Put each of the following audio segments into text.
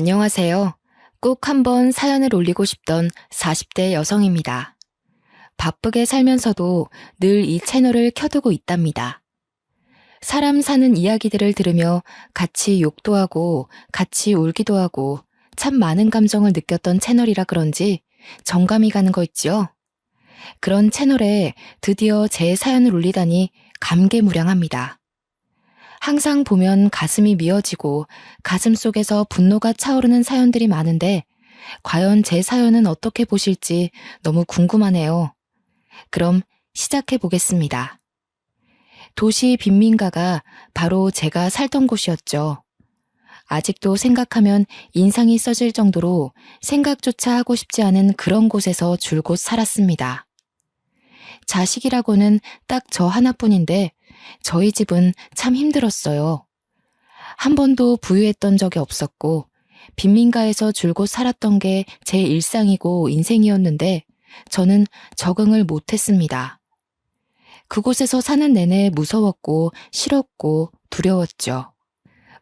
안녕하세요. 꼭 한번 사연을 올리고 싶던 40대 여성입니다. 바쁘게 살면서도 늘 이 채널을 켜두고 있답니다. 사람 사는 이야기들을 들으며 같이 욕도 하고 같이 울기도 하고 참 많은 감정을 느꼈던 채널이라 그런지 정감이 가는 거 있죠? 그런 채널에 드디어 제 사연을 올리다니 감개무량합니다. 항상 보면 가슴이 미어지고 가슴 속에서 분노가 차오르는 사연들이 많은데 과연 제 사연은 어떻게 보실지 너무 궁금하네요. 그럼 시작해 보겠습니다. 도시 빈민가가 바로 제가 살던 곳이었죠. 아직도 생각하면 인상이 써질 정도로 생각조차 하고 싶지 않은 그런 곳에서 줄곧 살았습니다. 자식이라고는 딱 저 하나뿐인데 저희 집은 참 힘들었어요. 한 번도 부유했던 적이 없었고 빈민가에서 줄곧 살았던 게 제 일상이고 인생이었는데 저는 적응을 못했습니다. 그곳에서 사는 내내 무서웠고 싫었고 두려웠죠.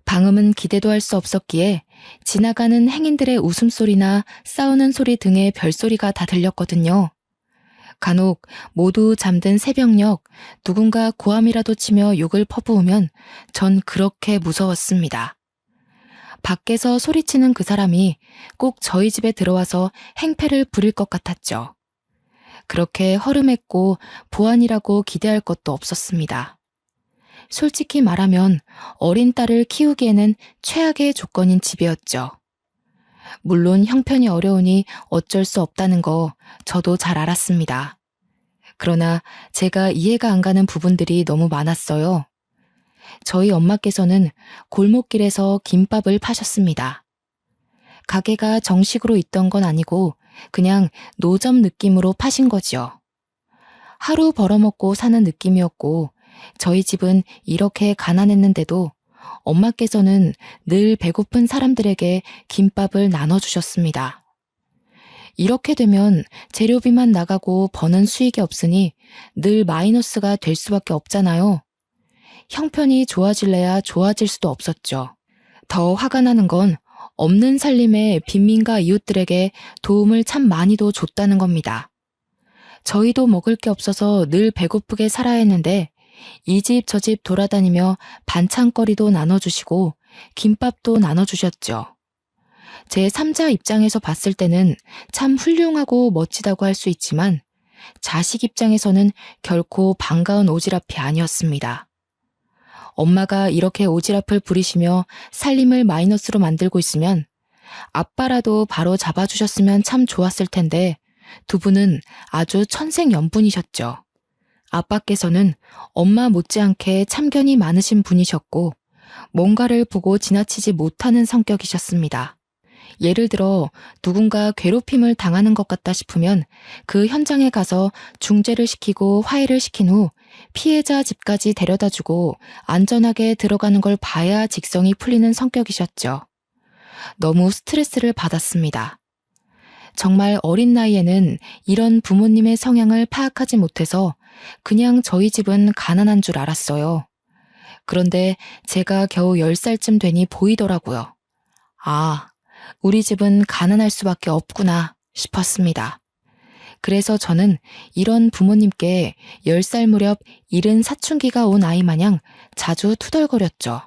방음은 기대도 할 수 없었기에 지나가는 행인들의 웃음소리나 싸우는 소리 등의 별소리가 다 들렸거든요. 간혹 모두 잠든 새벽녘 누군가 고함이라도 치며 욕을 퍼부으면 전 그렇게 무서웠습니다. 밖에서 소리치는 그 사람이 꼭 저희 집에 들어와서 행패를 부릴 것 같았죠. 그렇게 허름했고 보안이라고 기대할 것도 없었습니다. 솔직히 말하면 어린 딸을 키우기에는 최악의 조건인 집이었죠. 물론 형편이 어려우니 어쩔 수 없다는 거 저도 잘 알았습니다. 그러나 제가 이해가 안 가는 부분들이 너무 많았어요. 저희 엄마께서는 골목길에서 김밥을 파셨습니다. 가게가 정식으로 있던 건 아니고 그냥 노점 느낌으로 파신 거지요. 하루 벌어먹고 사는 느낌이었고 저희 집은 이렇게 가난했는데도 엄마께서는 늘 배고픈 사람들에게 김밥을 나눠주셨습니다. 이렇게 되면 재료비만 나가고 버는 수익이 없으니 늘 마이너스가 될 수밖에 없잖아요. 형편이 좋아질래야 좋아질 수도 없었죠. 더 화가 나는 건 없는 살림에 빈민가 이웃들에게 도움을 참 많이도 줬다는 겁니다. 저희도 먹을 게 없어서 늘 배고프게 살아야 했는데 이 집 저 집 돌아다니며 반찬거리도 나눠주시고 김밥도 나눠주셨죠. 제 3자 입장에서 봤을 때는 참 훌륭하고 멋지다고 할 수 있지만 자식 입장에서는 결코 반가운 오지랖이 아니었습니다. 엄마가 이렇게 오지랖을 부리시며 살림을 마이너스로 만들고 있으면 아빠라도 바로 잡아주셨으면 참 좋았을 텐데 두 분은 아주 천생연분이셨죠. 아빠께서는 엄마 못지않게 참견이 많으신 분이셨고 뭔가를 보고 지나치지 못하는 성격이셨습니다. 예를 들어 누군가 괴롭힘을 당하는 것 같다 싶으면 그 현장에 가서 중재를 시키고 화해를 시킨 후 피해자 집까지 데려다주고 안전하게 들어가는 걸 봐야 직성이 풀리는 성격이셨죠. 너무 스트레스를 받았습니다. 정말 어린 나이에는 이런 부모님의 성향을 파악하지 못해서 그냥 저희 집은 가난한 줄 알았어요. 그런데 제가 겨우 10살쯤 되니 보이더라고요. 아, 우리 집은 가난할 수밖에 없구나 싶었습니다. 그래서 저는 이런 부모님께 10살 무렵 이른 사춘기가 온 아이 마냥 자주 투덜거렸죠.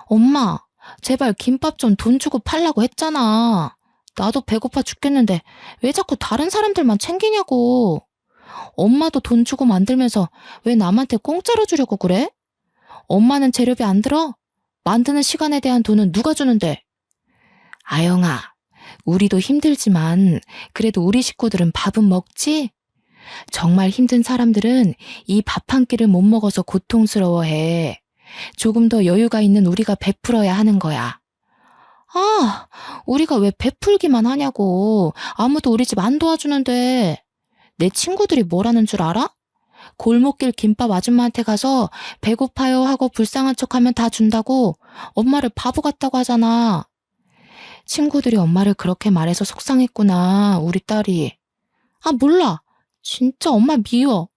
엄마, 제발 김밥 좀 돈 주고 팔라고 했잖아. 나도 배고파 죽겠는데 왜 자꾸 다른 사람들만 챙기냐고. 엄마도 돈 주고 만들면서 왜 남한테 공짜로 주려고 그래? 엄마는 재료비 안 들어? 만드는 시간에 대한 돈은 누가 주는데? 아영아, 우리도 힘들지만 그래도 우리 식구들은 밥은 먹지? 정말 힘든 사람들은 이 밥 한 끼를 못 먹어서 고통스러워해. 조금 더 여유가 있는 우리가 베풀어야 하는 거야. 아, 우리가 왜 베풀기만 하냐고. 아무도 우리 집 안 도와주는데. 내 친구들이 뭐라는 줄 알아? 골목길 김밥 아줌마한테 가서 배고파요 하고 불쌍한 척하면 다 준다고 엄마를 바보 같다고 하잖아. 친구들이 엄마를 그렇게 말해서 속상했구나, 우리 딸이. 아, 몰라. 진짜 엄마 미워.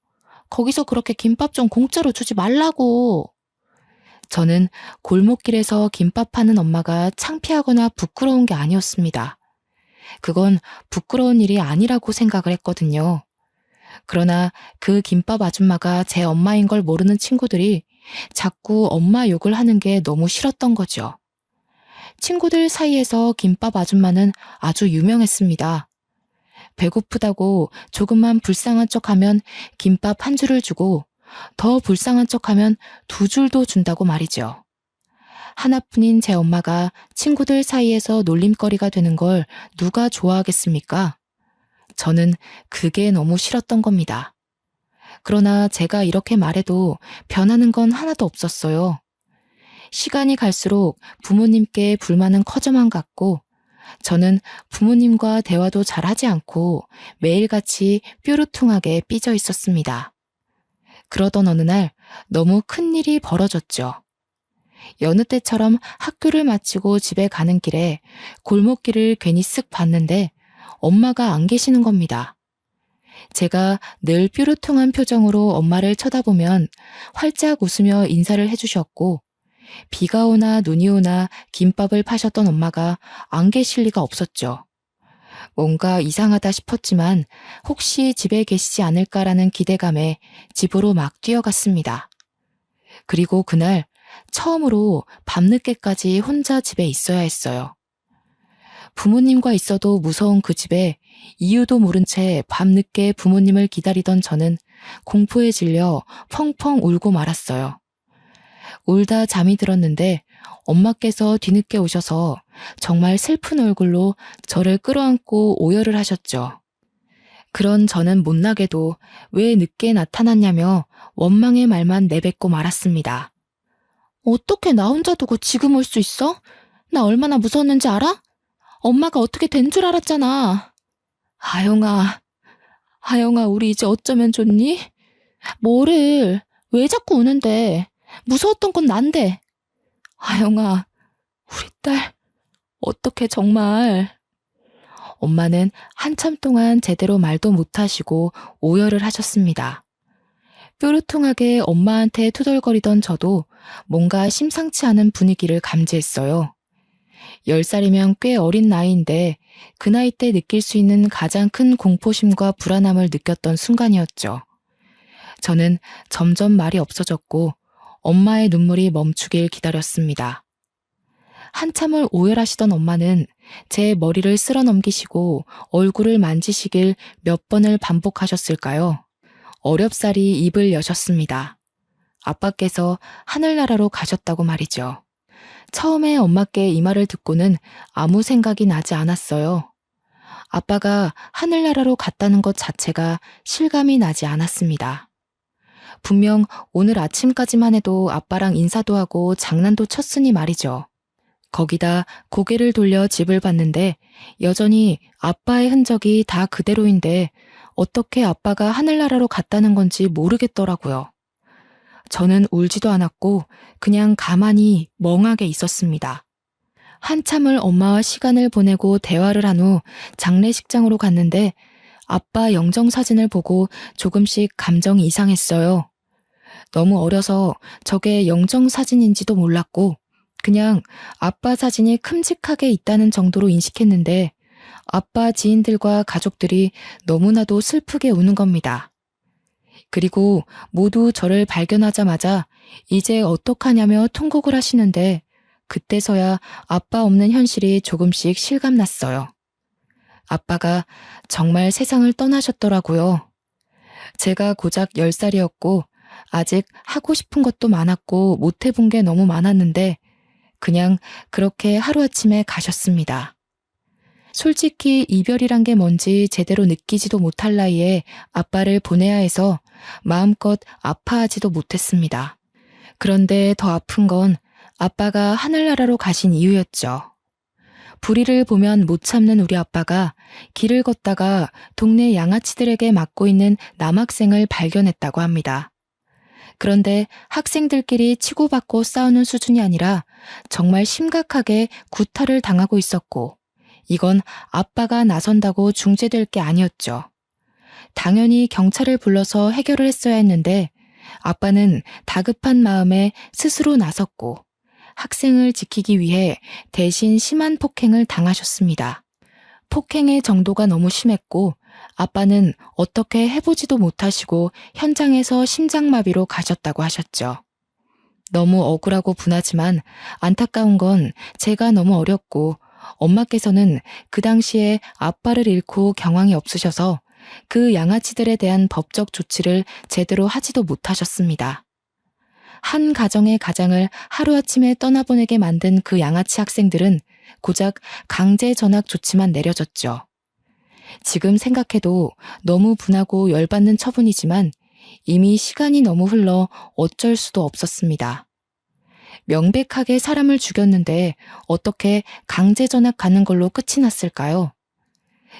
거기서 그렇게 김밥 좀 공짜로 주지 말라고. 저는 골목길에서 김밥 파는 엄마가 창피하거나 부끄러운 게 아니었습니다. 그건 부끄러운 일이 아니라고 생각을 했거든요. 그러나 그 김밥 아줌마가 제 엄마인 걸 모르는 친구들이 자꾸 엄마 욕을 하는 게 너무 싫었던 거죠. 친구들 사이에서 김밥 아줌마는 아주 유명했습니다. 배고프다고 조금만 불쌍한 척하면 김밥 한 줄을 주고 더 불쌍한 척하면 두 줄도 준다고 말이죠. 하나뿐인 제 엄마가 친구들 사이에서 놀림거리가 되는 걸 누가 좋아하겠습니까? 저는 그게 너무 싫었던 겁니다. 그러나 제가 이렇게 말해도 변하는 건 하나도 없었어요. 시간이 갈수록 부모님께 불만은 커져만 갔고 저는 부모님과 대화도 잘 하지 않고 매일같이 뾰루퉁하게 삐져 있었습니다. 그러던 어느 날 너무 큰일이 벌어졌죠. 여느 때처럼 학교를 마치고 집에 가는 길에 골목길을 괜히 쓱 봤는데 엄마가 안 계시는 겁니다. 제가 늘 뾰루퉁한 표정으로 엄마를 쳐다보면 활짝 웃으며 인사를 해주셨고 비가 오나 눈이 오나 김밥을 파셨던 엄마가 안 계실 리가 없었죠. 뭔가 이상하다 싶었지만 혹시 집에 계시지 않을까라는 기대감에 집으로 막 뛰어갔습니다. 그리고 그날 처음으로 밤늦게까지 혼자 집에 있어야 했어요. 부모님과 있어도 무서운 그 집에 이유도 모른 채 밤늦게 부모님을 기다리던 저는 공포에 질려 펑펑 울고 말았어요. 울다 잠이 들었는데 엄마께서 뒤늦게 오셔서 정말 슬픈 얼굴로 저를 끌어안고 오열을 하셨죠. 그런 저는 못나게도 왜 늦게 나타났냐며 원망의 말만 내뱉고 말았습니다. 어떻게 나 혼자 두고 지금 올 수 있어? 나 얼마나 무서웠는지 알아? 엄마가 어떻게 된 줄 알았잖아. 하영아, 우리 이제 어쩌면 좋니? 뭐를, 왜 자꾸 우는데? 무서웠던 건 난데. 하영아, 우리 딸, 어떡해 정말. 엄마는 한참 동안 제대로 말도 못하시고 오열을 하셨습니다. 뾰루퉁하게 엄마한테 투덜거리던 저도 뭔가 심상치 않은 분위기를 감지했어요. 10살이면 꽤 어린 나이인데 그 나이 때 느낄 수 있는 가장 큰 공포심과 불안함을 느꼈던 순간이었죠. 저는 점점 말이 없어졌고 엄마의 눈물이 멈추길 기다렸습니다. 한참을 오열하시던 엄마는 제 머리를 쓸어 넘기시고 얼굴을 만지시길 몇 번을 반복하셨을까요? 어렵사리 입을 여셨습니다. 아빠께서 하늘나라로 가셨다고 말이죠. 처음에 엄마께 이 말을 듣고는 아무 생각이 나지 않았어요. 아빠가 하늘나라로 갔다는 것 자체가 실감이 나지 않았습니다. 분명 오늘 아침까지만 해도 아빠랑 인사도 하고 장난도 쳤으니 말이죠. 거기다 고개를 돌려 집을 봤는데 여전히 아빠의 흔적이 다 그대로인데 어떻게 아빠가 하늘나라로 갔다는 건지 모르겠더라고요. 저는 울지도 않았고 그냥 가만히 멍하게 있었습니다. 한참을 엄마와 시간을 보내고 대화를 한 후 장례식장으로 갔는데 아빠 영정사진을 보고 조금씩 감정이 이상했어요. 너무 어려서 저게 영정사진인지도 몰랐고 그냥 아빠 사진이 큼직하게 있다는 정도로 인식했는데 아빠 지인들과 가족들이 너무나도 슬프게 우는 겁니다. 그리고 모두 저를 발견하자마자 이제 어떡하냐며 통곡을 하시는데 그때서야 아빠 없는 현실이 조금씩 실감났어요. 아빠가 정말 세상을 떠나셨더라고요. 제가 고작 10살이었고 아직 하고 싶은 것도 많았고 못 해본 게 너무 많았는데 그냥 그렇게 하루아침에 가셨습니다. 솔직히 이별이란 게 뭔지 제대로 느끼지도 못할 나이에 아빠를 보내야 해서 마음껏 아파하지도 못했습니다. 그런데 더 아픈 건 아빠가 하늘나라로 가신 이유였죠. 불의를 보면 못 참는 우리 아빠가 길을 걷다가 동네 양아치들에게 맡고 있는 남학생을 발견했다고 합니다. 그런데 학생들끼리 치고받고 싸우는 수준이 아니라 정말 심각하게 구타를 당하고 있었고 이건 아빠가 나선다고 중재될 게 아니었죠. 당연히 경찰을 불러서 해결을 했어야 했는데 아빠는 다급한 마음에 스스로 나섰고 학생을 지키기 위해 대신 심한 폭행을 당하셨습니다. 폭행의 정도가 너무 심했고 아빠는 어떻게 해보지도 못하시고 현장에서 심장마비로 가셨다고 하셨죠. 너무 억울하고 분하지만 안타까운 건 제가 너무 어렸고 엄마께서는 그 당시에 아빠를 잃고 경황이 없으셔서 그 양아치들에 대한 법적 조치를 제대로 하지도 못하셨습니다. 한 가정의 가장을 하루아침에 떠나보내게 만든 그 양아치 학생들은 고작 강제 전학 조치만 내려졌죠. 지금 생각해도 너무 분하고 열받는 처분이지만 이미 시간이 너무 흘러 어쩔 수도 없었습니다. 명백하게 사람을 죽였는데 어떻게 강제 전학 가는 걸로 끝이 났을까요?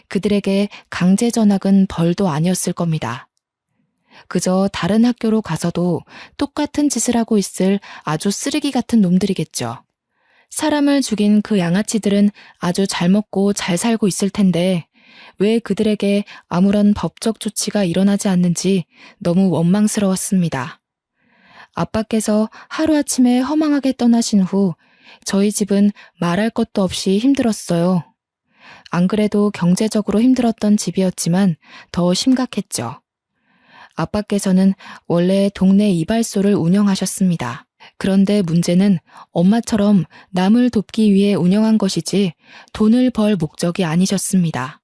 그들에게 강제 전학은 벌도 아니었을 겁니다. 그저 다른 학교로 가서도 똑같은 짓을 하고 있을 아주 쓰레기 같은 놈들이겠죠. 사람을 죽인 그 양아치들은 아주 잘 먹고 잘 살고 있을 텐데 왜 그들에게 아무런 법적 조치가 일어나지 않는지 너무 원망스러웠습니다. 아빠께서 하루아침에 허망하게 떠나신 후 저희 집은 말할 것도 없이 힘들었어요. 안 그래도 경제적으로 힘들었던 집이었지만 더 심각했죠. 아빠께서는 원래 동네 이발소를 운영하셨습니다. 그런데 문제는 엄마처럼 남을 돕기 위해 운영한 것이지 돈을 벌 목적이 아니셨습니다.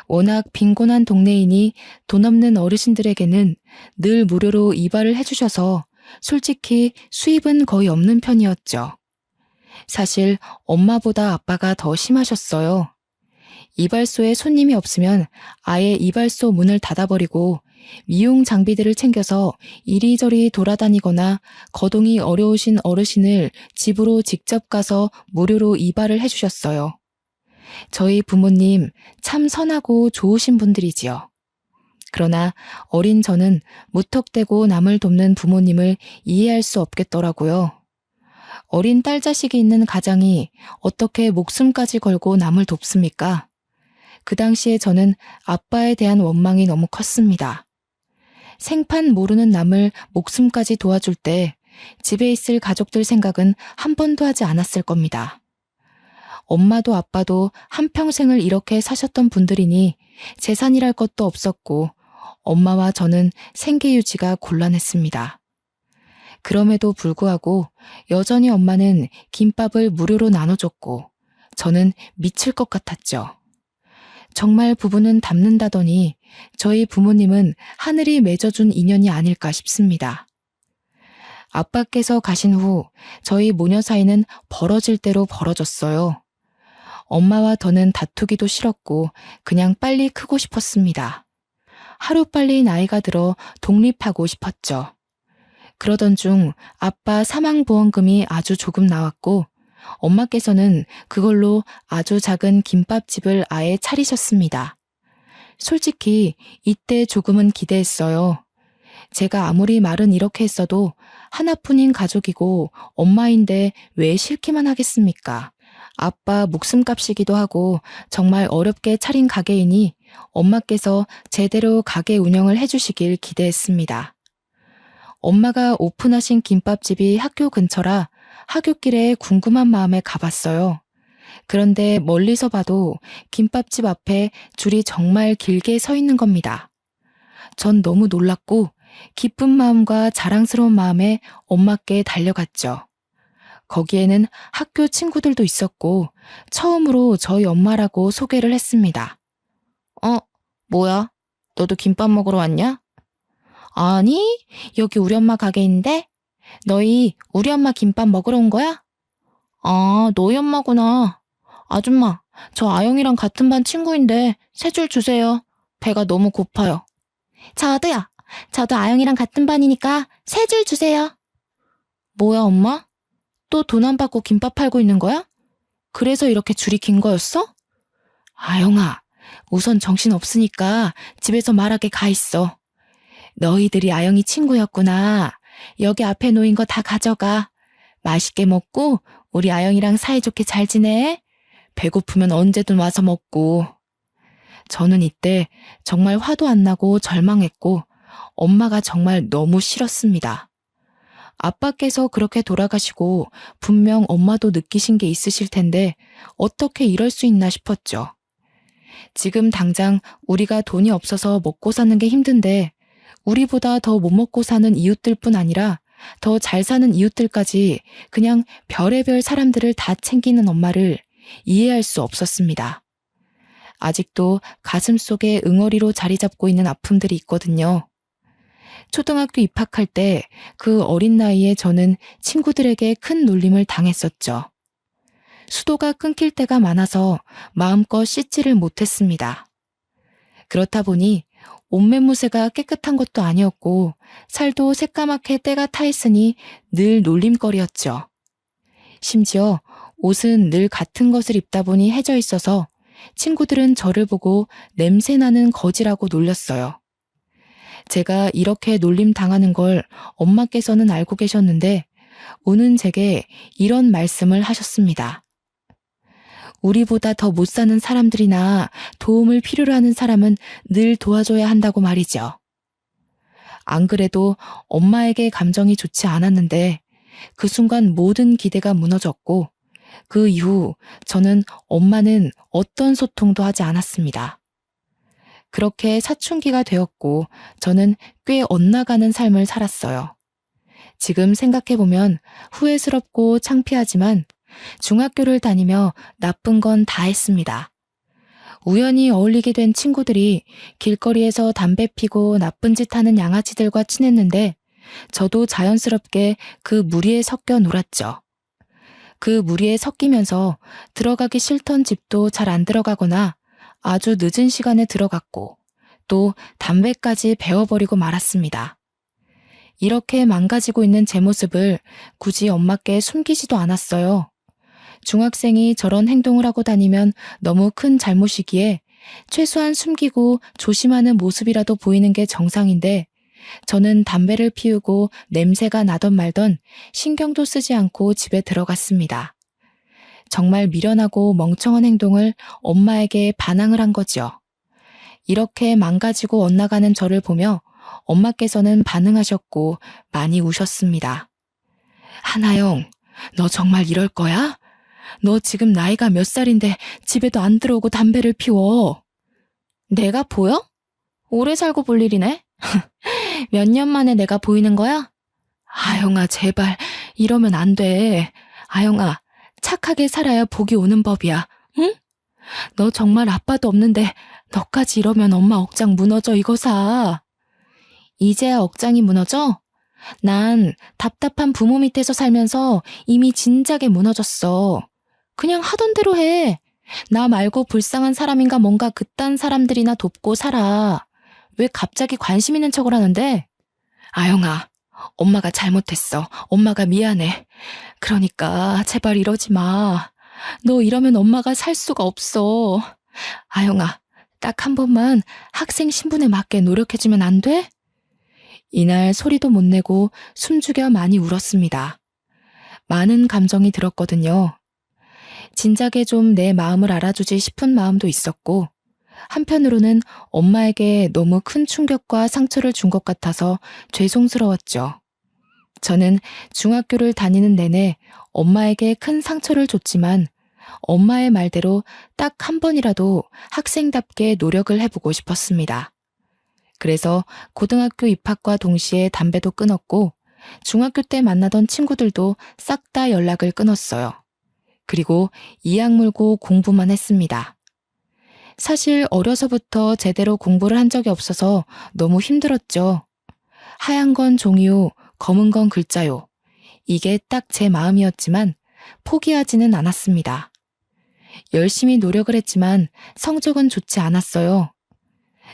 워낙 빈곤한 동네이니 돈 없는 어르신들에게는 늘 무료로 이발을 해주셔서 솔직히 수입은 거의 없는 편이었죠. 사실 엄마보다 아빠가 더 심하셨어요. 이발소에 손님이 없으면 아예 이발소 문을 닫아버리고 미용 장비들을 챙겨서 이리저리 돌아다니거나 거동이 어려우신 어르신을 집으로 직접 가서 무료로 이발을 해주셨어요. 저희 부모님 참 선하고 좋으신 분들이지요. 그러나 어린 저는 무턱대고 남을 돕는 부모님을 이해할 수 없겠더라고요. 어린 딸 자식이 있는 가장이 어떻게 목숨까지 걸고 남을 돕습니까? 그 당시에 저는 아빠에 대한 원망이 너무 컸습니다. 생판 모르는 남을 목숨까지 도와줄 때 집에 있을 가족들 생각은 한 번도 하지 않았을 겁니다. 엄마도 아빠도 한평생을 이렇게 사셨던 분들이니 재산이랄 것도 없었고 엄마와 저는 생계 유지가 곤란했습니다. 그럼에도 불구하고 여전히 엄마는 김밥을 무료로 나눠줬고 저는 미칠 것 같았죠. 정말 부부는 닮는다더니 저희 부모님은 하늘이 맺어준 인연이 아닐까 싶습니다. 아빠께서 가신 후 저희 모녀 사이는 벌어질 대로 벌어졌어요. 엄마와 더는 다투기도 싫었고 그냥 빨리 크고 싶었습니다. 하루빨리 나이가 들어 독립하고 싶었죠. 그러던 중 아빠 사망보험금이 아주 조금 나왔고 엄마께서는 그걸로 아주 작은 김밥집을 아예 차리셨습니다. 솔직히 이때 조금은 기대했어요. 제가 아무리 말은 이렇게 했어도 하나뿐인 가족이고 엄마인데 왜 싫기만 하겠습니까? 아빠 목숨값이기도 하고 정말 어렵게 차린 가게이니 엄마께서 제대로 가게 운영을 해주시길 기대했습니다. 엄마가 오픈하신 김밥집이 학교 근처라 하굣길에 궁금한 마음에 가봤어요. 그런데 멀리서 봐도 김밥집 앞에 줄이 정말 길게 서 있는 겁니다. 전 너무 놀랐고 기쁜 마음과 자랑스러운 마음에 엄마께 달려갔죠. 거기에는 학교 친구들도 있었고 처음으로 저희 엄마라고 소개를 했습니다. 뭐야? 너도 김밥 먹으러 왔냐? 아니, 여기 우리 엄마 가게인데? 너희 우리 엄마 김밥 먹으러 온 거야? 아, 너희 엄마구나. 아줌마, 저 아영이랑 같은 반 친구인데 세 줄 주세요. 배가 너무 고파요. 저도요. 저도 아영이랑 같은 반이니까 세 줄 주세요. 뭐야, 엄마? 또 돈 안 받고 김밥 팔고 있는 거야? 그래서 이렇게 줄이 긴 거였어? 아영아, 우선 정신 없으니까 집에서 말하게 가 있어. 너희들이 아영이 친구였구나. 여기 앞에 놓인 거 다 가져가. 맛있게 먹고 우리 아영이랑 사이좋게 잘 지내. 배고프면 언제든 와서 먹고. 저는 이때 정말 화도 안 나고 절망했고 엄마가 정말 너무 싫었습니다. 아빠께서 그렇게 돌아가시고 분명 엄마도 느끼신 게 있으실 텐데 어떻게 이럴 수 있나 싶었죠. 지금 당장 우리가 돈이 없어서 먹고 사는 게 힘든데 우리보다 더 못 먹고 사는 이웃들뿐 아니라 더 잘 사는 이웃들까지 그냥 별의별 사람들을 다 챙기는 엄마를 이해할 수 없었습니다. 아직도 가슴 속에 응어리로 자리 잡고 있는 아픔들이 있거든요. 초등학교 입학할 때 그 어린 나이에 저는 친구들에게 큰 놀림을 당했었죠. 수도가 끊길 때가 많아서 마음껏 씻지를 못했습니다. 그렇다 보니 옷매무새가 깨끗한 것도 아니었고 살도 새까맣게 때가 타 있으니 늘 놀림거리였죠. 심지어 옷은 늘 같은 것을 입다 보니 해져 있어서 친구들은 저를 보고 냄새나는 거지라고 놀렸어요. 제가 이렇게 놀림 당하는 걸 엄마께서는 알고 계셨는데 우는 제게 이런 말씀을 하셨습니다. 우리보다 더 못 사는 사람들이나 도움을 필요로 하는 사람은 늘 도와줘야 한다고 말이죠. 안 그래도 엄마에게 감정이 좋지 않았는데 그 순간 모든 기대가 무너졌고 그 이후 저는 엄마는 어떤 소통도 하지 않았습니다. 그렇게 사춘기가 되었고 저는 꽤 엇나가는 삶을 살았어요. 지금 생각해보면 후회스럽고 창피하지만 중학교를 다니며 나쁜 건 다 했습니다. 우연히 어울리게 된 친구들이 길거리에서 담배 피고 나쁜 짓 하는 양아치들과 친했는데 저도 자연스럽게 그 무리에 섞여 놀았죠. 그 무리에 섞이면서 들어가기 싫던 집도 잘 안 들어가거나 아주 늦은 시간에 들어갔고 또 담배까지 배워버리고 말았습니다. 이렇게 망가지고 있는 제 모습을 굳이 엄마께 숨기지도 않았어요. 중학생이 저런 행동을 하고 다니면 너무 큰 잘못이기에 최소한 숨기고 조심하는 모습이라도 보이는 게 정상인데 저는 담배를 피우고 냄새가 나던 말던 신경도 쓰지 않고 집에 들어갔습니다. 정말 미련하고 멍청한 행동을 엄마에게 반항을 한 거죠. 이렇게 망가지고 엇나가는 저를 보며 엄마께서는 반응하셨고 많이 우셨습니다. 하나영, 너 정말 이럴 거야? 너 지금 나이가 몇 살인데 집에도 안 들어오고 담배를 피워. 내가 보여? 오래 살고 볼 일이네? 몇 년 만에 내가 보이는 거야? 아영아, 제발 이러면 안 돼. 아영아, 착하게 살아야 복이 오는 법이야. 응? 너 정말 아빠도 없는데 너까지 이러면 엄마 억장 무너져 이거사. 이제야 억장이 무너져? 난 답답한 부모 밑에서 살면서 이미 진작에 무너졌어. 그냥 하던 대로 해. 나 말고 불쌍한 사람인가 뭔가 그딴 사람들이나 돕고 살아. 왜 갑자기 관심 있는 척을 하는데? 아영아, 엄마가 잘못했어. 엄마가 미안해. 그러니까 제발 이러지 마. 너 이러면 엄마가 살 수가 없어. 아영아, 딱 한 번만 학생 신분에 맞게 노력해주면 안 돼? 이날 소리도 못 내고 숨죽여 많이 울었습니다. 많은 감정이 들었거든요. 진작에 좀 내 마음을 알아주지 싶은 마음도 있었고 한편으로는 엄마에게 너무 큰 충격과 상처를 준 것 같아서 죄송스러웠죠. 저는 중학교를 다니는 내내 엄마에게 큰 상처를 줬지만 엄마의 말대로 딱 한 번이라도 학생답게 노력을 해보고 싶었습니다. 그래서 고등학교 입학과 동시에 담배도 끊었고 중학교 때 만나던 친구들도 싹 다 연락을 끊었어요. 그리고 이악 물고 공부만 했습니다. 사실 어려서부터 제대로 공부를 한 적이 없어서 너무 힘들었죠. 하얀 건 종이요, 검은 건 글자요. 이게 딱 제 마음이었지만 포기하지는 않았습니다. 열심히 노력을 했지만 성적은 좋지 않았어요.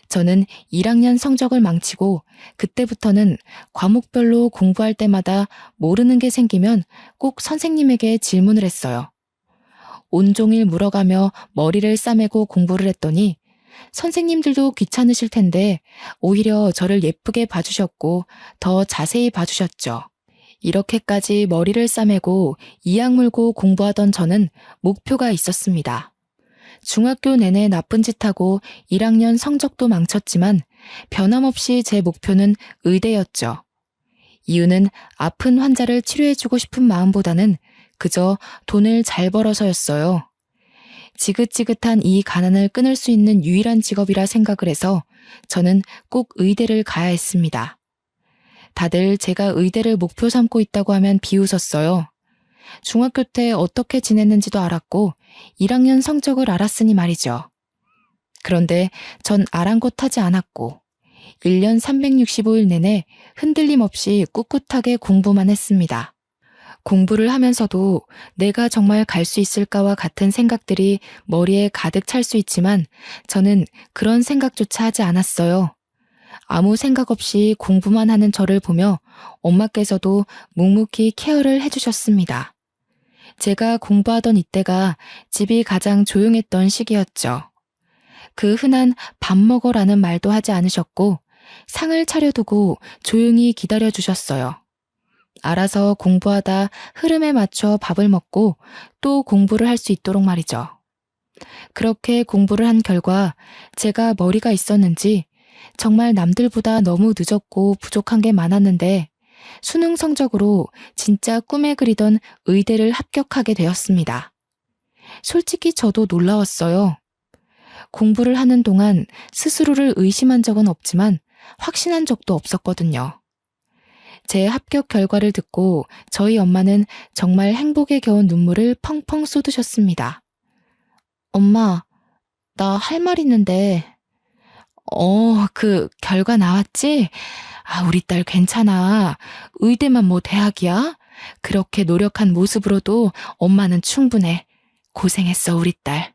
저는 1학년 성적을 망치고 그때부터는 과목별로 공부할 때마다 모르는 게 생기면 꼭 선생님에게 질문을 했어요. 온종일 물어가며 머리를 싸매고 공부를 했더니 선생님들도 귀찮으실 텐데 오히려 저를 예쁘게 봐주셨고 더 자세히 봐주셨죠. 이렇게까지 머리를 싸매고 이악 물고 공부하던 저는 목표가 있었습니다. 중학교 내내 나쁜 짓 하고 1학년 성적도 망쳤지만 변함없이 제 목표는 의대였죠. 이유는 아픈 환자를 치료해주고 싶은 마음보다는 그저 돈을 잘 벌어서였어요. 지긋지긋한 이 가난을 끊을 수 있는 유일한 직업이라 생각을 해서 저는 꼭 의대를 가야 했습니다. 다들 제가 의대를 목표 삼고 있다고 하면 비웃었어요. 중학교 때 어떻게 지냈는지도 알았고 1학년 성적을 알았으니 말이죠. 그런데 전 아랑곳하지 않았고 1년 365일 내내 흔들림 없이 꿋꿋하게 공부만 했습니다. 공부를 하면서도 내가 정말 갈 수 있을까와 같은 생각들이 머리에 가득 찰 수 있지만 저는 그런 생각조차 하지 않았어요. 아무 생각 없이 공부만 하는 저를 보며 엄마께서도 묵묵히 케어를 해주셨습니다. 제가 공부하던 이때가 집이 가장 조용했던 시기였죠. 그 흔한 밥 먹어라는 말도 하지 않으셨고 상을 차려두고 조용히 기다려주셨어요. 알아서 공부하다 흐름에 맞춰 밥을 먹고 또 공부를 할 수 있도록 말이죠. 그렇게 공부를 한 결과 제가 머리가 있었는지 정말 남들보다 너무 늦었고 부족한 게 많았는데 수능 성적으로 진짜 꿈에 그리던 의대를 합격하게 되었습니다. 솔직히 저도 놀라웠어요. 공부를 하는 동안 스스로를 의심한 적은 없지만 확신한 적도 없었거든요. 제 합격 결과를 듣고 저희 엄마는 정말 행복에 겨운 눈물을 펑펑 쏟으셨습니다. 엄마, 나 할 말 있는데. 그 결과 나왔지? 우리 딸 괜찮아. 의대만 뭐 대학이야? 그렇게 노력한 모습으로도 엄마는 충분해. 고생했어, 우리 딸.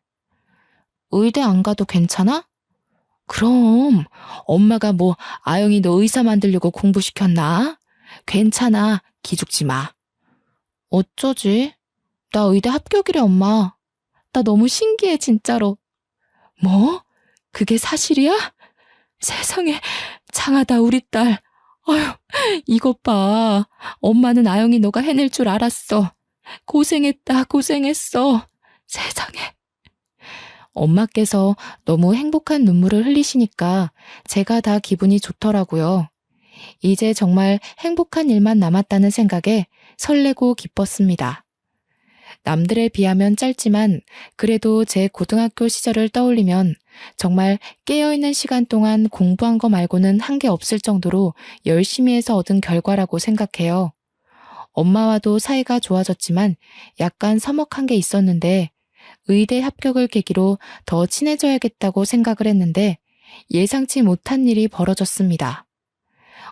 의대 안 가도 괜찮아? 그럼 엄마가 뭐 아영이 너 의사 만들려고 공부시켰나? 괜찮아, 기죽지 마. 어쩌지? 나 의대 합격이래, 엄마. 나 너무 신기해, 진짜로. 뭐? 그게 사실이야? 세상에, 장하다, 우리 딸. 어휴, 이것 봐. 엄마는 아영이 너가 해낼 줄 알았어. 고생했다, 고생했어. 세상에. 엄마께서 너무 행복한 눈물을 흘리시니까 제가 다 기분이 좋더라고요. 이제 정말 행복한 일만 남았다는 생각에 설레고 기뻤습니다. 남들에 비하면 짧지만 그래도 제 고등학교 시절을 떠올리면 정말 깨어있는 시간 동안 공부한 거 말고는 한 게 없을 정도로 열심히 해서 얻은 결과라고 생각해요. 엄마와도 사이가 좋아졌지만 약간 서먹한 게 있었는데 의대 합격을 계기로 더 친해져야겠다고 생각을 했는데 예상치 못한 일이 벌어졌습니다.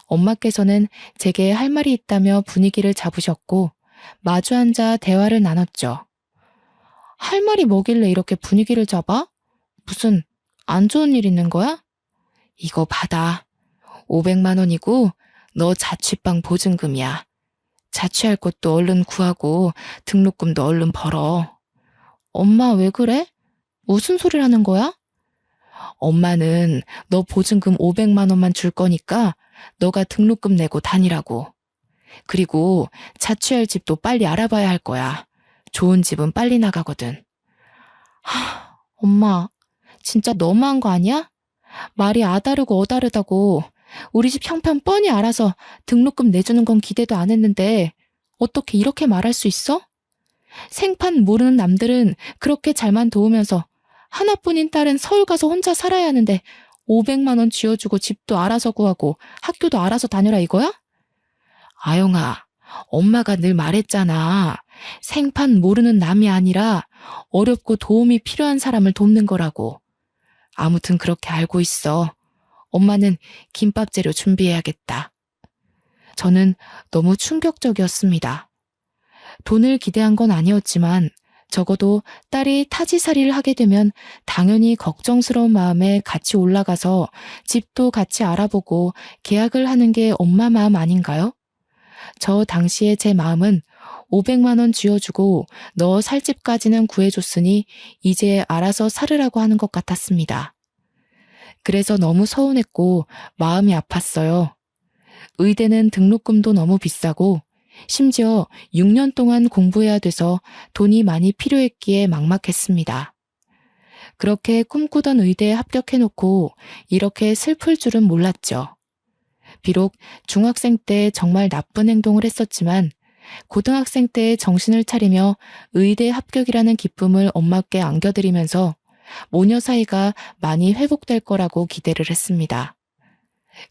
엄마께서는 제게 할 말이 있다며 분위기를 잡으셨고 마주 앉아 대화를 나눴죠. 할 말이 뭐길래 이렇게 분위기를 잡아? 무슨 안 좋은 일 있는 거야? 이거 받아. 500만 원이고 너 자취방 보증금이야. 자취할 곳도 얼른 구하고 등록금도 얼른 벌어. 엄마 왜 그래? 무슨 소리를 하는 거야? 엄마는 너 보증금 500만 원만 줄 거니까 너가 등록금 내고 다니라고. 그리고 자취할 집도 빨리 알아봐야 할 거야. 좋은 집은 빨리 나가거든. 엄마, 진짜 너무한 거 아니야? 말이 아다르고 어다르다고. 우리 집 형편 뻔히 알아서 등록금 내주는 건 기대도 안 했는데 어떻게 이렇게 말할 수 있어? 생판 모르는 남들은 그렇게 잘만 도우면서 하나뿐인 딸은 서울 가서 혼자 살아야 하는데 500만 원 쥐어주고 집도 알아서 구하고 학교도 알아서 다녀라 이거야? 아영아, 엄마가 늘 말했잖아. 생판 모르는 남이 아니라 어렵고 도움이 필요한 사람을 돕는 거라고. 아무튼 그렇게 알고 있어. 엄마는 김밥 재료 준비해야겠다. 저는 너무 충격적이었습니다. 돈을 기대한 건 아니었지만 적어도 딸이 타지살이를 하게 되면 당연히 걱정스러운 마음에 같이 올라가서 집도 같이 알아보고 계약을 하는 게 엄마 마음 아닌가요? 저 당시에 제 마음은 500만 원 쥐어주고 너 살 집까지는 구해줬으니 이제 알아서 살으라고 하는 것 같았습니다. 그래서 너무 서운했고 마음이 아팠어요. 의대는 등록금도 너무 비싸고 심지어 6년 동안 공부해야 돼서 돈이 많이 필요했기에 막막했습니다. 그렇게 꿈꾸던 의대에 합격해놓고 이렇게 슬플 줄은 몰랐죠. 비록 중학생 때 정말 나쁜 행동을 했었지만 고등학생 때 정신을 차리며 의대 합격이라는 기쁨을 엄마께 안겨드리면서 모녀 사이가 많이 회복될 거라고 기대를 했습니다.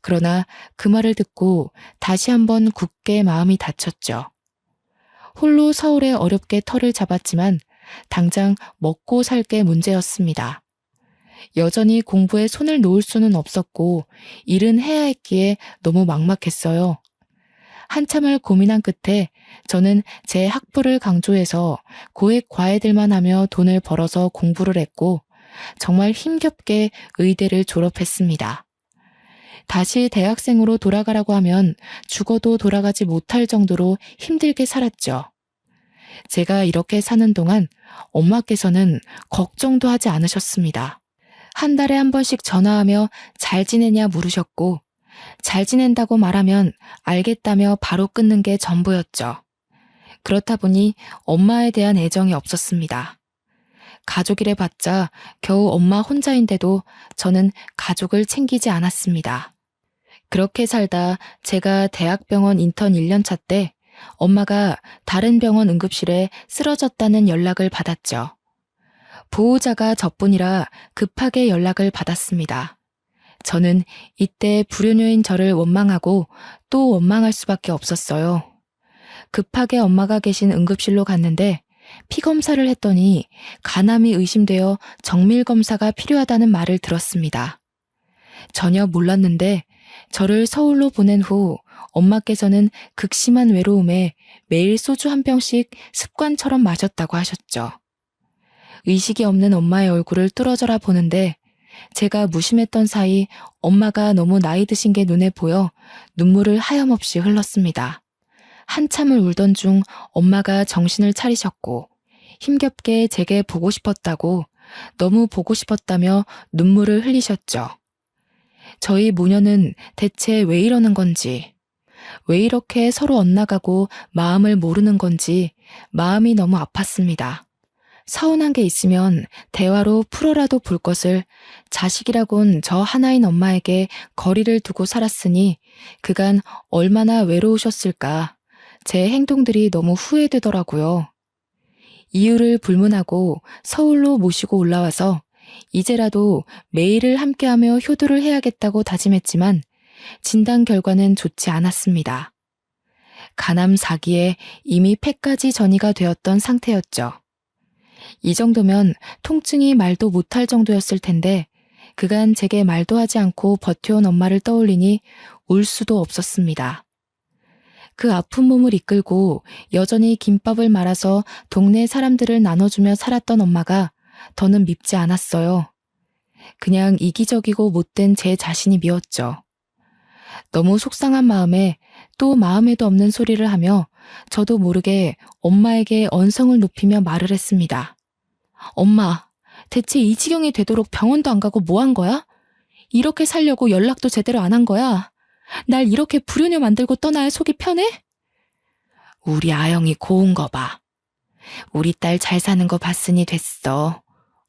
그러나 그 말을 듣고 다시 한번 굳게 마음이 다쳤죠. 홀로 서울에 어렵게 터를 잡았지만 당장 먹고 살 게 문제였습니다. 여전히 공부에 손을 놓을 수는 없었고 일은 해야 했기에 너무 막막했어요. 한참을 고민한 끝에 저는 제 학부를 강조해서 고액 과외들만 하며 돈을 벌어서 공부를 했고 정말 힘겹게 의대를 졸업했습니다. 다시 대학생으로 돌아가라고 하면 죽어도 돌아가지 못할 정도로 힘들게 살았죠. 제가 이렇게 사는 동안 엄마께서는 걱정도 하지 않으셨습니다. 한 달에 한 번씩 전화하며 잘 지내냐 물으셨고 잘 지낸다고 말하면 알겠다며 바로 끊는 게 전부였죠. 그렇다 보니 엄마에 대한 애정이 없었습니다. 가족이래 봤자 겨우 엄마 혼자인데도 저는 가족을 챙기지 않았습니다. 그렇게 살다 제가 대학병원 인턴 1년차 때 엄마가 다른 병원 응급실에 쓰러졌다는 연락을 받았죠. 보호자가 저뿐이라 급하게 연락을 받았습니다. 저는 이때 불효녀인 저를 원망하고 또 원망할 수밖에 없었어요. 급하게 엄마가 계신 응급실로 갔는데 피검사를 했더니 간암이 의심되어 정밀검사가 필요하다는 말을 들었습니다. 전혀 몰랐는데 저를 서울로 보낸 후 엄마께서는 극심한 외로움에 매일 소주 한 병씩 습관처럼 마셨다고 하셨죠. 의식이 없는 엄마의 얼굴을 뚫어져라 보는데 제가 무심했던 사이 엄마가 너무 나이 드신 게 눈에 보여 눈물을 하염없이 흘렀습니다. 한참을 울던 중 엄마가 정신을 차리셨고 힘겹게 제게 보고 싶었다고 너무 보고 싶었다며 눈물을 흘리셨죠. 저희 모녀는 대체 왜 이러는 건지, 왜 이렇게 서로 엇나가고 마음을 모르는 건지 마음이 너무 아팠습니다. 서운한 게 있으면 대화로 풀어라도 볼 것을 자식이라곤 저 하나인 엄마에게 거리를 두고 살았으니 그간 얼마나 외로우셨을까. 제 행동들이 너무 후회되더라고요. 이유를 불문하고 서울로 모시고 올라와서 이제라도 매일을 함께하며 효도를 해야겠다고 다짐했지만 진단 결과는 좋지 않았습니다. 간암 4기에 이미 폐까지 전이가 되었던 상태였죠. 이 정도면 통증이 말도 못할 정도였을 텐데 그간 제게 말도 하지 않고 버텨온 엄마를 떠올리니 울 수도 없었습니다. 그 아픈 몸을 이끌고 여전히 김밥을 말아서 동네 사람들을 나눠주며 살았던 엄마가 더는 밉지 않았어요. 그냥 이기적이고 못된 제 자신이 미웠죠. 너무 속상한 마음에 또 마음에도 없는 소리를 하며 저도 모르게 엄마에게 언성을 높이며 말을 했습니다. 엄마, 대체 이 지경이 되도록 병원도 안 가고 뭐 한 거야? 이렇게 살려고 연락도 제대로 안 한 거야? 날 이렇게 불효녀 만들고 떠나야 속이 편해? 우리 아영이 고운 거 봐. 우리 딸 잘 사는 거 봤으니 됐어.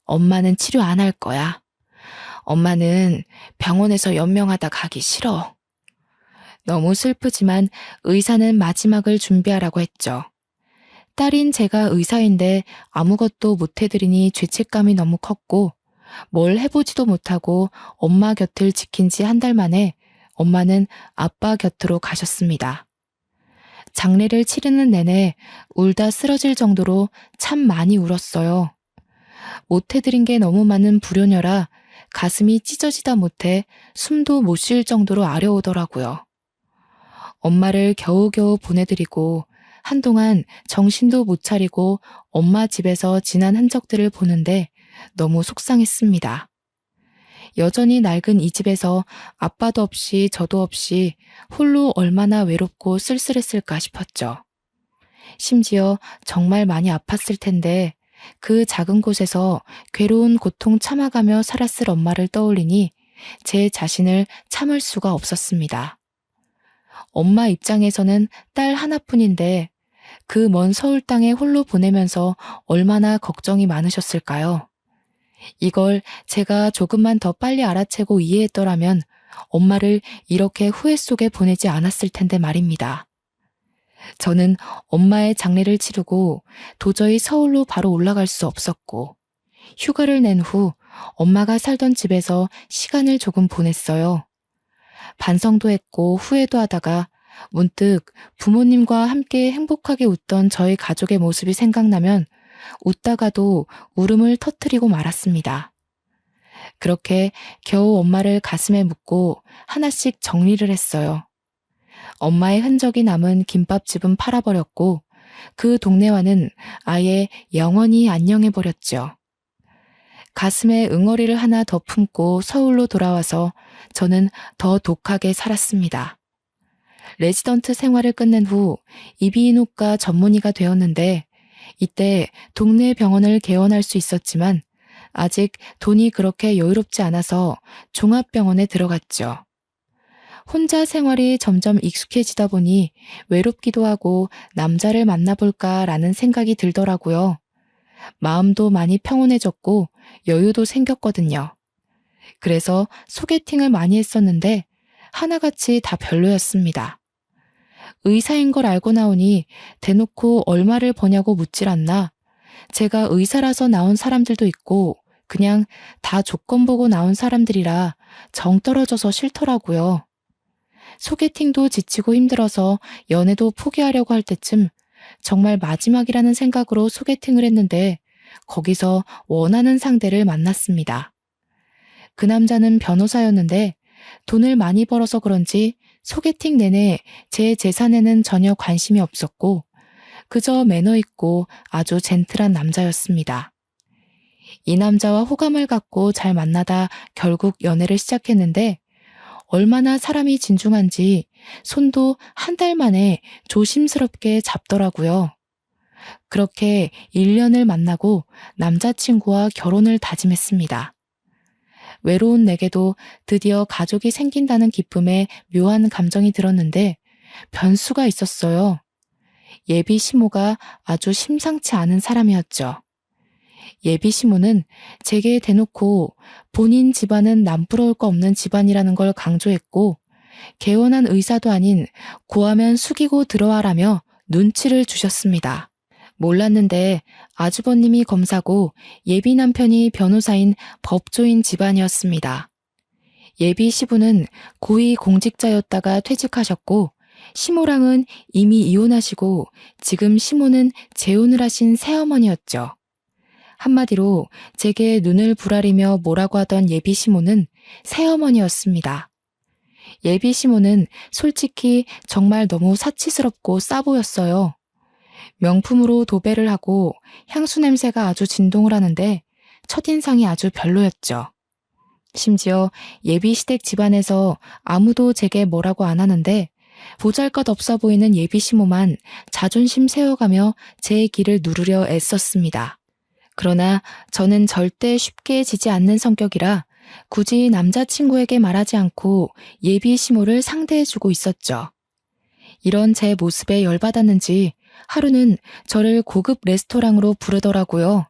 엄마는 치료 안 할 거야. 엄마는 병원에서 연명하다 가기 싫어. 너무 슬프지만 의사는 마지막을 준비하라고 했죠. 딸인 제가 의사인데 아무것도 못 해드리니 죄책감이 너무 컸고 뭘 해보지도 못하고 엄마 곁을 지킨 지 한 달 만에 엄마는 아빠 곁으로 가셨습니다. 장례를 치르는 내내 울다 쓰러질 정도로 참 많이 울었어요. 못 해드린 게 너무 많은 불효녀라 가슴이 찢어지다 못해 숨도 못 쉴 정도로 아려오더라고요. 엄마를 겨우겨우 보내드리고 한동안 정신도 못 차리고 엄마 집에서 지난 흔적들을 보는데 너무 속상했습니다. 여전히 낡은 이 집에서 아빠도 없이 저도 없이 홀로 얼마나 외롭고 쓸쓸했을까 싶었죠. 심지어 정말 많이 아팠을 텐데 그 작은 곳에서 괴로운 고통 참아가며 살았을 엄마를 떠올리니 제 자신을 참을 수가 없었습니다. 엄마 입장에서는 딸 하나뿐인데 그 먼 서울 땅에 홀로 보내면서 얼마나 걱정이 많으셨을까요? 이걸 제가 조금만 더 빨리 알아채고 이해했더라면 엄마를 이렇게 후회 속에 보내지 않았을 텐데 말입니다. 저는 엄마의 장례를 치르고 도저히 서울로 바로 올라갈 수 없었고, 휴가를 낸 후 엄마가 살던 집에서 시간을 조금 보냈어요. 반성도 했고 후회도 하다가 문득 부모님과 함께 행복하게 웃던 저희 가족의 모습이 생각나면 웃다가도 울음을 터뜨리고 말았습니다. 그렇게 겨우 엄마를 가슴에 묻고 하나씩 정리를 했어요. 엄마의 흔적이 남은 김밥집은 팔아버렸고 그 동네와는 아예 영원히 안녕해버렸죠. 가슴에 응어리를 하나 더 품고 서울로 돌아와서 저는 더 독하게 살았습니다. 레지던트 생활을 끝낸 후 이비인후과 전문의가 되었는데 이때 동네 병원을 개원할 수 있었지만 아직 돈이 그렇게 여유롭지 않아서 종합병원에 들어갔죠. 혼자 생활이 점점 익숙해지다 보니 외롭기도 하고 남자를 만나볼까라는 생각이 들더라고요. 마음도 많이 평온해졌고 여유도 생겼거든요. 그래서 소개팅을 많이 했었는데 하나같이 다 별로였습니다. 의사인 걸 알고 나오니 대놓고 얼마를 버냐고 묻질 않나. 제가 의사라서 나온 사람들도 있고 그냥 다 조건 보고 나온 사람들이라 정 떨어져서 싫더라고요. 소개팅도 지치고 힘들어서 연애도 포기하려고 할 때쯤 정말 마지막이라는 생각으로 소개팅을 했는데 거기서 원하는 상대를 만났습니다. 그 남자는 변호사였는데 돈을 많이 벌어서 그런지 소개팅 내내 제 재산에는 전혀 관심이 없었고 그저 매너 있고 아주 젠틀한 남자였습니다. 이 남자와 호감을 갖고 잘 만나다 결국 연애를 시작했는데 얼마나 사람이 진중한지 손도 한 달 만에 조심스럽게 잡더라고요. 그렇게 1년을 만나고 남자친구와 결혼을 다짐했습니다. 외로운 내게도 드디어 가족이 생긴다는 기쁨에 묘한 감정이 들었는데 변수가 있었어요. 예비 시모가 아주 심상치 않은 사람이었죠. 예비 시모는 제게 대놓고 본인 집안은 남부러울 거 없는 집안이라는 걸 강조했고 개원한 의사도 아닌 고하면 숙이고 들어와라며 눈치를 주셨습니다. 몰랐는데 아주버님이 검사고 예비 남편이 변호사인 법조인 집안이었습니다. 예비 시부는 고위 공직자였다가 퇴직하셨고 시모랑은 이미 이혼하시고 지금 시모는 재혼을 하신 새어머니였죠. 한마디로 제게 눈을 부라리며 뭐라고 하던 예비 시모는 새어머니였습니다. 예비 시모는 솔직히 정말 너무 사치스럽고 싸 보였어요. 명품으로 도배를 하고 향수 냄새가 아주 진동을 하는데 첫인상이 아주 별로였죠. 심지어 예비 시댁 집안에서 아무도 제게 뭐라고 안 하는데 보잘것없어 보이는 예비 시모만 자존심 세워가며 제 길을 누르려 애썼습니다. 그러나 저는 절대 쉽게 지지 않는 성격이라 굳이 남자친구에게 말하지 않고 예비 시모를 상대해주고 있었죠. 이런 제 모습에 열받았는지 하루는 저를 고급 레스토랑으로 부르더라고요.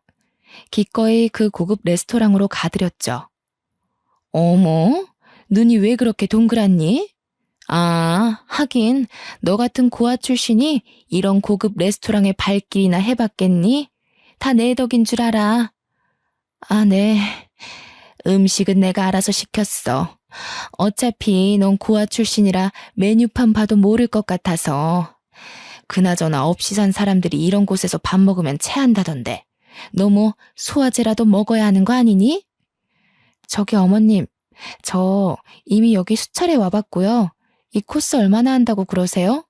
기꺼이 그 고급 레스토랑으로 가드렸죠. 어머, 눈이 왜 그렇게 동그랗니? 아, 하긴 너 같은 고아 출신이 이런 고급 레스토랑에 발길이나 해봤겠니? 다 내 덕인 줄 알아. 아, 네. 음식은 내가 알아서 시켰어. 어차피 넌 고아 출신이라 메뉴판 봐도 모를 것 같아서. 그나저나 없이 산 사람들이 이런 곳에서 밥 먹으면 체한다던데. 너 뭐 소화제라도 먹어야 하는 거 아니니? 저기 어머님, 저 이미 여기 수차례 와봤고요. 이 코스 얼마나 한다고 그러세요?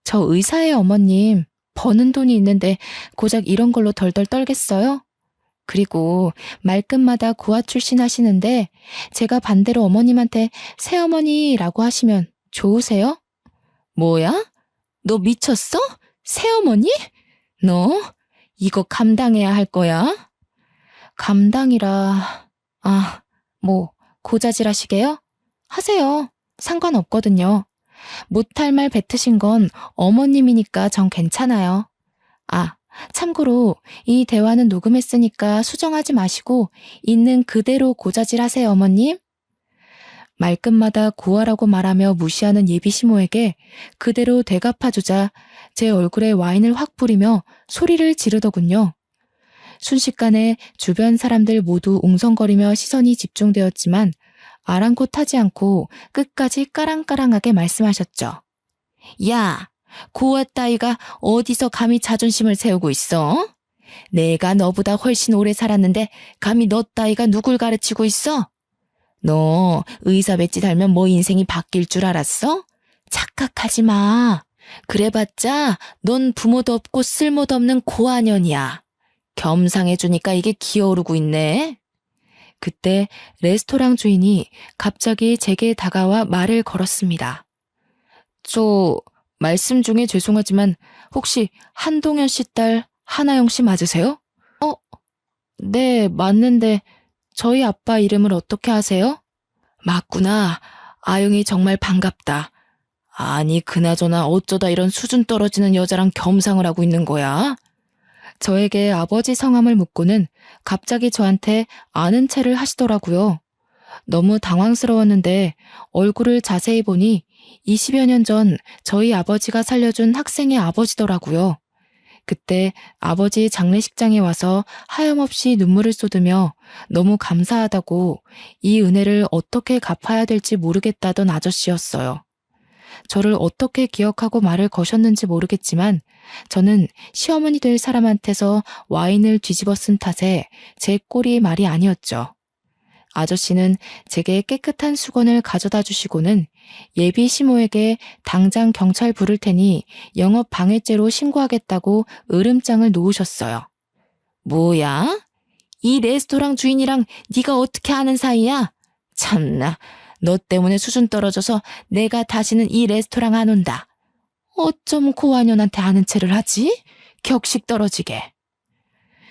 저 의사예요, 어머님. 버는 돈이 있는데 고작 이런 걸로 덜덜 떨겠어요? 그리고 말끝마다 고아 출신 하시는데 제가 반대로 어머님한테 새어머니라고 하시면 좋으세요? 뭐야? 너 미쳤어? 새어머니? 너 이거 감당해야 할 거야? 감당이라... 아, 뭐 고자질 하시게요? 하세요. 상관없거든요. 못할 말 뱉으신 건 어머님이니까 전 괜찮아요. 아, 참고로 이 대화는 녹음했으니까 수정하지 마시고 있는 그대로 고자질 하세요, 어머님. 말끝마다 고아라고 말하며 무시하는 예비 시모에게 그대로 되갚아주자 제 얼굴에 와인을 확 뿌리며 소리를 지르더군요. 순식간에 주변 사람들 모두 웅성거리며 시선이 집중되었지만 아랑곳하지 않고 끝까지 까랑까랑하게 말씀하셨죠. 야, 고아 따위가 어디서 감히 자존심을 세우고 있어? 내가 너보다 훨씬 오래 살았는데 감히 너 따위가 누굴 가르치고 있어? 너 의사 배지 달면 뭐 인생이 바뀔 줄 알았어? 착각하지 마. 그래봤자 넌 부모도 없고 쓸모도 없는 고아년이야. 겸상해주니까 이게 기어오르고 있네. 그때 레스토랑 주인이 갑자기 제게 다가와 말을 걸었습니다. 저 말씀 중에 죄송하지만 혹시 한동현 씨 딸 하나영 씨 맞으세요? 네, 맞는데 저희 아빠 이름을 어떻게 아세요? 맞구나. 아영이 정말 반갑다. 아니, 그나저나 어쩌다 이런 수준 떨어지는 여자랑 겸상을 하고 있는 거야? 저에게 아버지 성함을 묻고는 갑자기 저한테 아는 체를 하시더라고요. 너무 당황스러웠는데 얼굴을 자세히 보니 20여 년 전 저희 아버지가 살려준 학생의 아버지더라고요. 그때 아버지 장례식장에 와서 하염없이 눈물을 쏟으며 너무 감사하다고 이 은혜를 어떻게 갚아야 될지 모르겠다던 아저씨였어요. 저를 어떻게 기억하고 말을 거셨는지 모르겠지만 저는 시어머니 될 사람한테서 와인을 뒤집어 쓴 탓에 제 꼴이 말이 아니었죠. 아저씨는 제게 깨끗한 수건을 가져다 주시고는 예비 시모에게 당장 경찰 부를 테니 영업 방해죄로 신고하겠다고 으름장을 놓으셨어요. 뭐야? 이 레스토랑 주인이랑 네가 어떻게 아는 사이야? 참나, 너 때문에 수준 떨어져서 내가 다시는 이 레스토랑 안 온다. 어쩜 고아년한테 아는 체를 하지? 격식 떨어지게.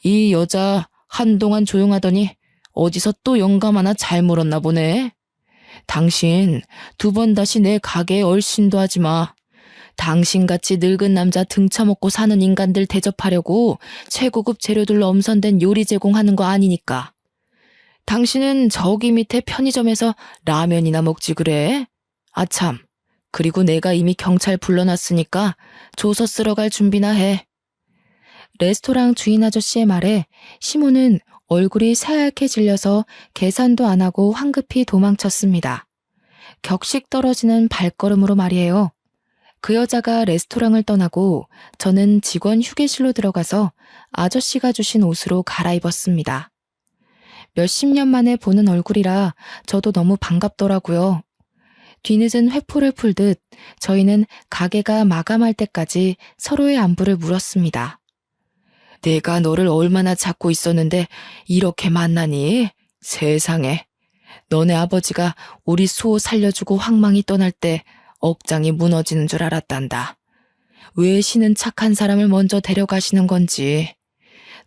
이 여자 한동안 조용하더니 어디서 또 영감 하나 잘 물었나 보네. 당신 2번 다시 내 가게에 얼씬도 하지 마. 당신같이 늙은 남자 등쳐먹고 사는 인간들 대접하려고 최고급 재료들로 엄선된 요리 제공하는 거 아니니까. 당신은 저기 밑에 편의점에서 라면이나 먹지 그래? 아참, 그리고 내가 이미 경찰 불러놨으니까 조서 쓰러 갈 준비나 해. 레스토랑 주인 아저씨의 말에 시모는 얼굴이 새하얗게 질려서 계산도 안 하고 황급히 도망쳤습니다. 격식 떨어지는 발걸음으로 말이에요. 그 여자가 레스토랑을 떠나고 저는 직원 휴게실로 들어가서 아저씨가 주신 옷으로 갈아입었습니다. 몇십 년 만에 보는 얼굴이라 저도 너무 반갑더라고요. 뒤늦은 회포를 풀듯 저희는 가게가 마감할 때까지 서로의 안부를 물었습니다. 내가 너를 얼마나 찾고 있었는데 이렇게 만나니? 세상에. 너네 아버지가 우리 수호 살려주고 황망히 떠날 때 억장이 무너지는 줄 알았단다. 왜 신은 착한 사람을 먼저 데려가시는 건지.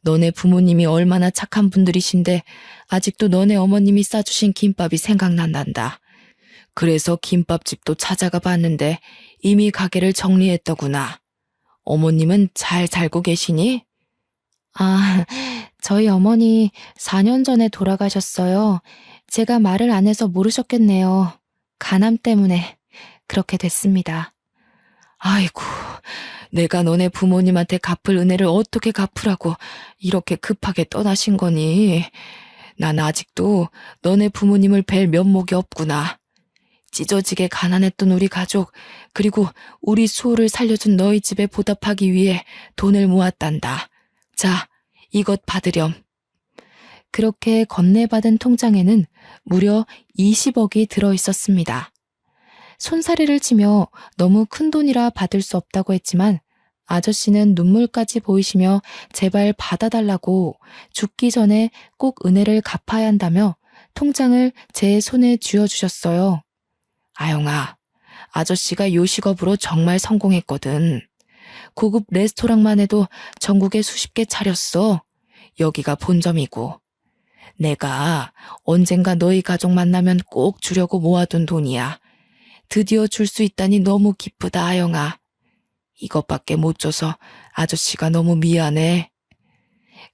너네 부모님이 얼마나 착한 분들이신데 아직도 너네 어머님이 싸주신 김밥이 생각난단다. 그래서 김밥집도 찾아가 봤는데 이미 가게를 정리했더구나. 어머님은 잘 살고 계시니? 아, 저희 어머니 4년 전에 돌아가셨어요. 제가 말을 안 해서 모르셨겠네요. 간암 때문에 그렇게 됐습니다. 아이고, 내가 너네 부모님한테 갚을 은혜를 어떻게 갚으라고 이렇게 급하게 떠나신 거니? 난 아직도 너네 부모님을 뵐 면목이 없구나. 찢어지게 가난했던 우리 가족, 그리고 우리 수호를 살려준 너희 집에 보답하기 위해 돈을 모았단다. 자, 이것 받으렴. 그렇게 건네받은 통장에는 무려 20억이 들어있었습니다. 손사래를 치며 너무 큰 돈이라 받을 수 없다고 했지만 아저씨는 눈물까지 보이시며 제발 받아달라고 죽기 전에 꼭 은혜를 갚아야 한다며 통장을 제 손에 쥐어주셨어요. 아영아, 아저씨가 요식업으로 정말 성공했거든. 고급 레스토랑만 해도 전국에 수십 개 차렸어. 여기가 본점이고. 내가 언젠가 너희 가족 만나면 꼭 주려고 모아둔 돈이야. 드디어 줄 수 있다니 너무 기쁘다, 아영아. 이것밖에 못 줘서 아저씨가 너무 미안해.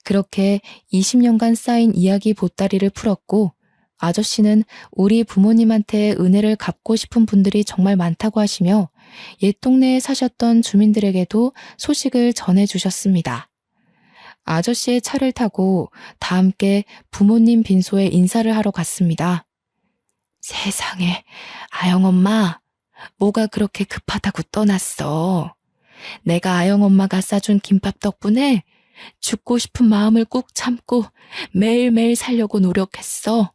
그렇게 20년간 쌓인 이야기 보따리를 풀었고 아저씨는 우리 부모님한테 은혜를 갚고 싶은 분들이 정말 많다고 하시며 옛 동네에 사셨던 주민들에게도 소식을 전해주셨습니다. 아저씨의 차를 타고 다 함께 부모님 빈소에 인사를 하러 갔습니다. 세상에, 아영엄마, 뭐가 그렇게 급하다고 떠났어. 내가 아영엄마가 싸준 김밥 덕분에 죽고 싶은 마음을 꾹 참고 매일매일 살려고 노력했어.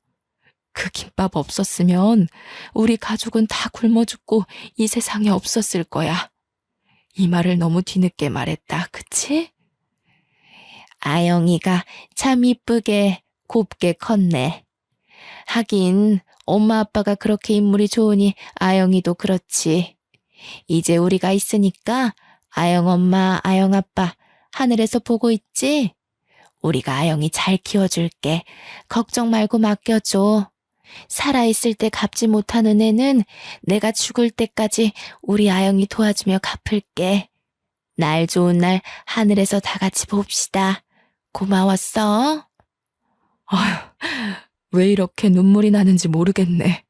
그 김밥 없었으면 우리 가족은 다 굶어 죽고 이 세상에 없었을 거야. 이 말을 너무 뒤늦게 말했다, 그치? 아영이가 참 이쁘게 곱게 컸네. 하긴 엄마 아빠가 그렇게 인물이 좋으니 아영이도 그렇지. 이제 우리가 있으니까 아영 엄마, 아영 아빠 하늘에서 보고 있지? 우리가 아영이 잘 키워줄게. 걱정 말고 맡겨줘. 살아있을 때 갚지 못하는 애는 내가 죽을 때까지 우리 아영이 도와주며 갚을게. 날 좋은 날 하늘에서 다 같이 봅시다. 고마웠어. 아휴, 왜 이렇게 눈물이 나는지 모르겠네.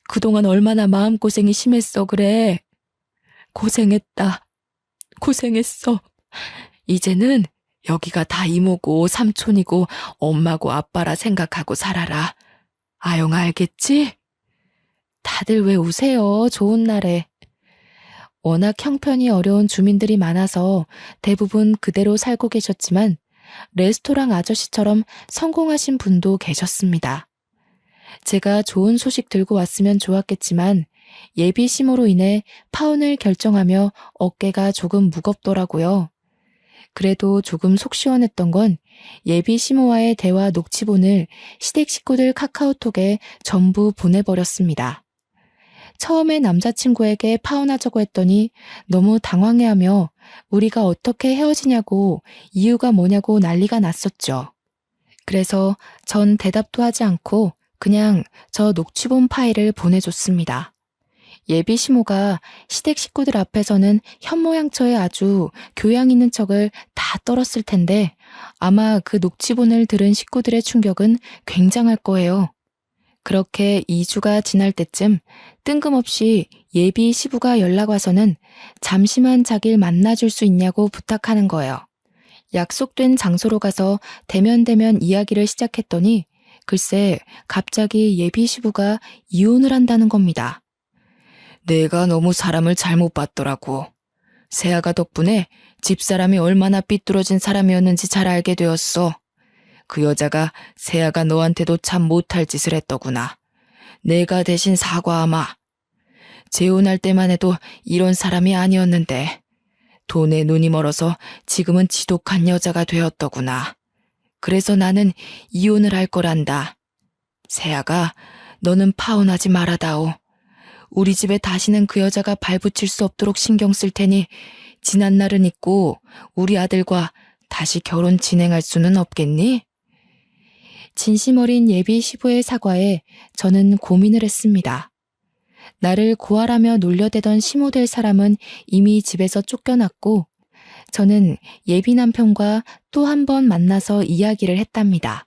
그동안 얼마나 마음고생이 심했어, 그래. 고생했다. 고생했어. 이제는 여기가 다 이모고 삼촌이고 엄마고 아빠라 생각하고 살아라. 아영아, 알겠지? 다들 왜 우세요, 좋은 날에. 워낙 형편이 어려운 주민들이 많아서 대부분 그대로 살고 계셨지만 레스토랑 아저씨처럼 성공하신 분도 계셨습니다. 제가 좋은 소식 들고 왔으면 좋았겠지만 예비 시모로 인해 파혼을 결정하며 어깨가 조금 무겁더라고요. 그래도 조금 속 시원했던 건 예비 시모와의 대화 녹취본을 시댁 식구들 카카오톡에 전부 보내버렸습니다. 처음에 남자친구에게 파혼하자고 했더니 너무 당황해하며 우리가 어떻게 헤어지냐고 이유가 뭐냐고 난리가 났었죠. 그래서 전 대답도 하지 않고 그냥 저 녹취본 파일을 보내줬습니다. 예비 시모가 시댁 식구들 앞에서는 현모양처에 아주 교양 있는 척을 다 떨었을 텐데 아마 그 녹취본을 들은 식구들의 충격은 굉장할 거예요. 그렇게 2주가 지날 때쯤 뜬금없이 예비 시부가 연락 와서는 잠시만 자기를 만나줄 수 있냐고 부탁하는 거예요. 약속된 장소로 가서 대면대면 이야기를 시작했더니 글쎄 갑자기 예비 시부가 이혼을 한다는 겁니다. 내가 너무 사람을 잘못 봤더라고. 세아가 덕분에 집사람이 얼마나 삐뚤어진 사람이었는지 잘 알게 되었어. 그 여자가 세아가 너한테도 참 못할 짓을 했더구나. 내가 대신 사과하마. 재혼할 때만 해도 이런 사람이 아니었는데 돈에 눈이 멀어서 지금은 지독한 여자가 되었더구나. 그래서 나는 이혼을 할 거란다. 세아가 너는 파혼하지 말아다오. 우리 집에 다시는 그 여자가 발붙일 수 없도록 신경 쓸 테니 지난 날은 잊고 우리 아들과 다시 결혼 진행할 수는 없겠니? 진심 어린 예비 시부의 사과에 저는 고민을 했습니다. 나를 고아라며 놀려대던 시모될 사람은 이미 집에서 쫓겨났고 저는 예비 남편과 또 한 번 만나서 이야기를 했답니다.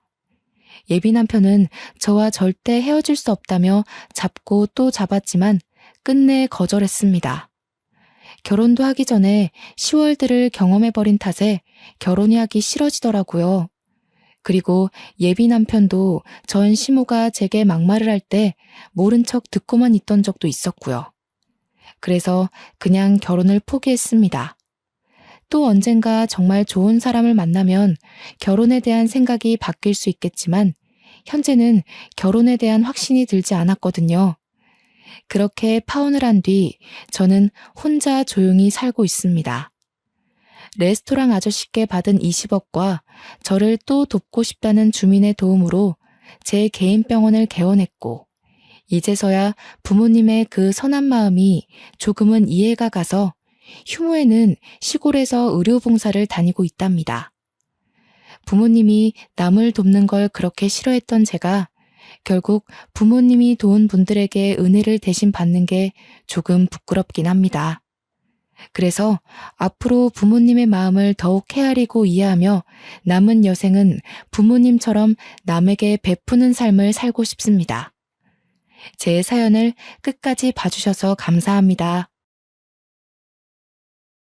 예비 남편은 저와 절대 헤어질 수 없다며 잡고 또 잡았지만 끝내 거절했습니다. 결혼도 하기 전에 시월들을 경험해버린 탓에 결혼이 하기 싫어지더라고요. 그리고 예비 남편도 전 시모가 제게 막말을 할 때 모른 척 듣고만 있던 적도 있었고요. 그래서 그냥 결혼을 포기했습니다. 또 언젠가 정말 좋은 사람을 만나면 결혼에 대한 생각이 바뀔 수 있겠지만 현재는 결혼에 대한 확신이 들지 않았거든요. 그렇게 파혼을 한 뒤 저는 혼자 조용히 살고 있습니다. 레스토랑 아저씨께 받은 20억과 저를 또 돕고 싶다는 주민의 도움으로 제 개인 병원을 개원했고 이제서야 부모님의 그 선한 마음이 조금은 이해가 가서 휴무에는 시골에서 의료봉사를 다니고 있답니다. 부모님이 남을 돕는 걸 그렇게 싫어했던 제가 결국 부모님이 도운 분들에게 은혜를 대신 받는 게 조금 부끄럽긴 합니다. 그래서 앞으로 부모님의 마음을 더욱 헤아리고 이해하며 남은 여생은 부모님처럼 남에게 베푸는 삶을 살고 싶습니다. 제 사연을 끝까지 봐주셔서 감사합니다.